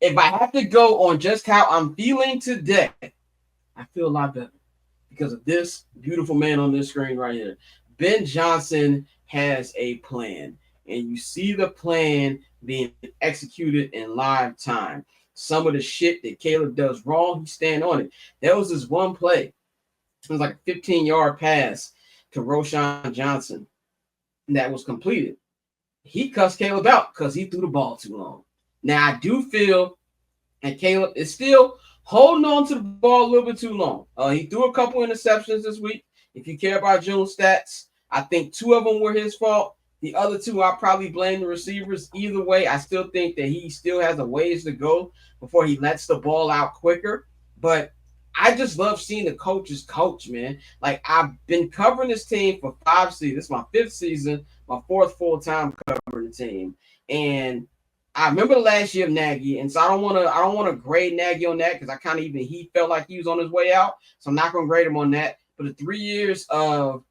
if I have to go on just how I'm feeling today, I feel a lot better because of this beautiful man on this screen right here. Ben Johnson has a plan, and you see the plan being executed in live time. Some of the shit that Caleb does wrong, he stand on it. There was this one play. It was like a 15-yard pass to Roshan Johnson that was completed. He cussed Caleb out because he threw the ball too long. Now I do feel, and Caleb is still holding on to the ball a little bit too long. He threw a couple interceptions this week. If you care about June's stats, I think two of them were his fault. The other two, I probably blame the receivers. Either way, I still think that he still has a ways to go before he lets the ball out quicker. But I just love seeing the coaches coach, man. Like I've been covering this team for 5 seasons. This is my 5th season, my 4th full time covering the team, and I remember the last year of Nagy, and so I don't want to grade Nagy on that because I kind of even he felt like he was on his way out, so I'm not gonna grade him on that. But the 3 years of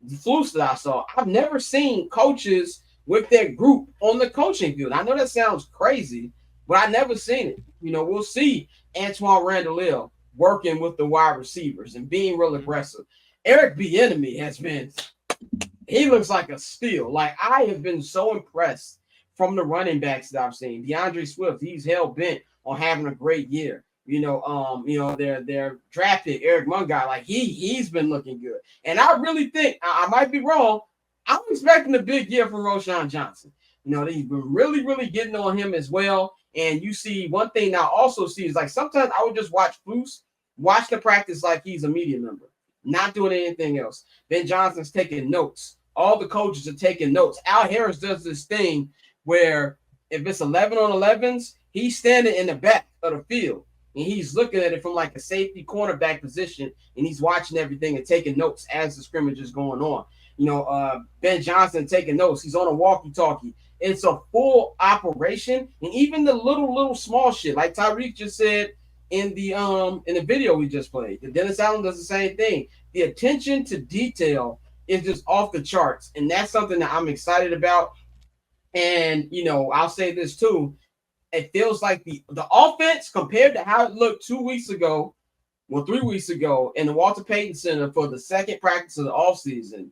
the flus that I saw, I've never seen coaches with their group on the coaching field. I know that sounds crazy, but I never seen it. We'll see Antoine Randall working with the wide receivers and being real aggressive. Eric Bieniemy has been he looks like a steal. Like I have been so impressed from the running backs that I've seen. DeAndre Swift, he's hell bent on having a great year. Their draft pick Eric Mungai, like he's been looking good. And I really think I might be wrong. I'm expecting a big year from Roshan Johnson. He's been really, really getting on him as well. And you see one thing I also see is like sometimes I would just watch Flus, watch the practice like he's a media member, not doing anything else. Ben Johnson's taking notes. All the coaches are taking notes. Al Harris does this thing where if it's 11 on 11s, he's standing in the back of the field and he's looking at it from like a safety cornerback position and he's watching everything and taking notes as the scrimmage is going on. Ben Johnson taking notes. He's on a walkie-talkie. It's a full operation, and even the little small shit, like Tyreek just said in the video we just played. The Dennis Allen does the same thing. The attention to detail is just off the charts, and that's something that I'm excited about. And I'll say this too: it feels like the offense compared to how it looked 2 weeks ago, well 3 weeks ago, in the Walter Payton Center for the second practice of the offseason,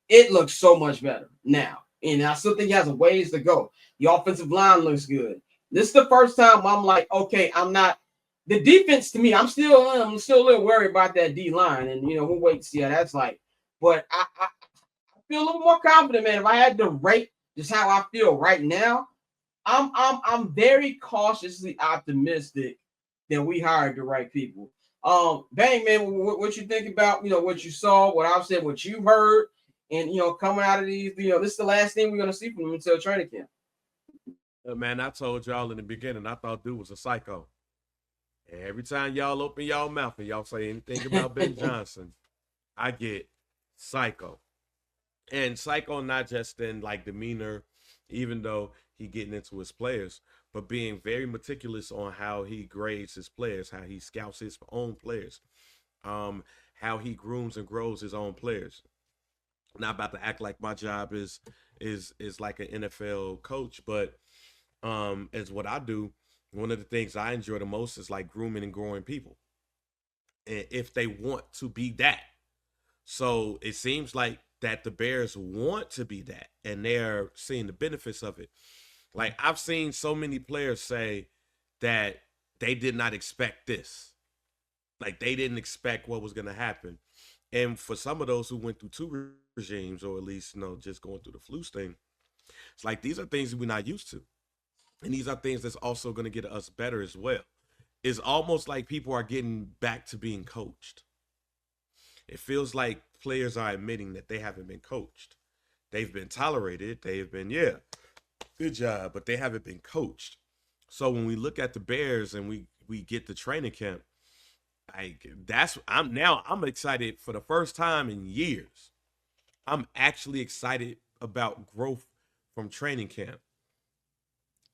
it looks so much better now. And I still think he has a ways to go. The offensive line looks good. This is the first time I'm like, okay, I'm not the defense to me. I'm still a little worried about that D line, and we'll wait to see how that's like. But I feel a little more confident, man. If I had to rate just how I feel right now, I'm very cautiously optimistic that we hired the right people. Bang, man, what you think about what you saw, what I've said, what you heard, and coming out of these, this is the last thing we're gonna see from them until training camp. Man, I told y'all in the beginning, I thought dude was a psycho. And every time y'all open y'all mouth and y'all say anything about Ben Johnson, I get psycho. And psycho not just in like demeanor, even though he getting into his players, but being very meticulous on how he grades his players, how he scouts his own players, um, how he grooms and grows his own players. Not about to act like my job is like an NFL coach, but as what I do, one of the things I enjoy the most is like grooming and growing people. And if they want to be that. So it seems like that the Bears want to be that and they're seeing the benefits of it. Like I've seen so many players say that they did not expect this. Like they didn't expect what was going to happen. And for some of those who went through two regimes, or at least just going through the flu thing, it's like these are things that we're not used to, and these are things that's also going to get us better as well. It's almost like people are getting back to being coached. It feels like players are admitting that they haven't been coached. They've been tolerated. They've been, yeah, good job, but they haven't been coached. So when we look at the Bears and we get the training camp, I'm excited for the first time in years. I'm actually excited about growth from training camp.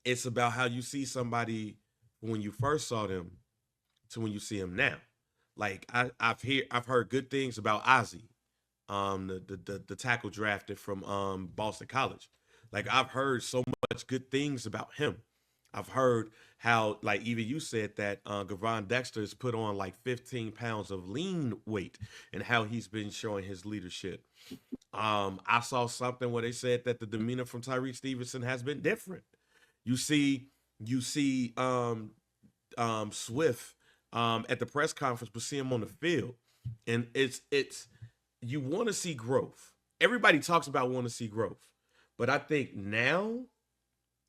It's about how you see somebody when you first saw them to when you see them now. Like I've heard good things about Ozzy, the tackle drafted from Boston College. Like I've heard so much good things about him. I've heard how, like, even you said that Gavon Dexter has put on like 15 pounds of lean weight and how he's been showing his leadership. I saw something where they said that the demeanor from Tyreek Stevenson has been different. You see, you see Swift at the press conference, but see him on the field, and it's you want to see growth. Everybody talks about want to see growth, but I think now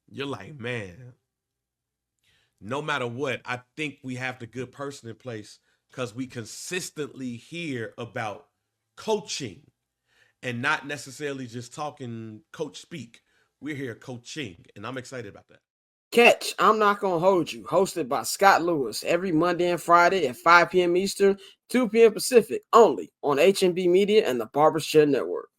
you're like, man, no matter what, I think we have the good person in place because we consistently hear about coaching and not necessarily just talking coach speak. We're here coaching, and I'm excited about that. Catch I'm Not Gonna Hold You, hosted by Scott Lewis, every Monday and Friday at 5 p.m. Eastern, 2 p.m. Pacific, only on HMB Media and the Barbershop Network.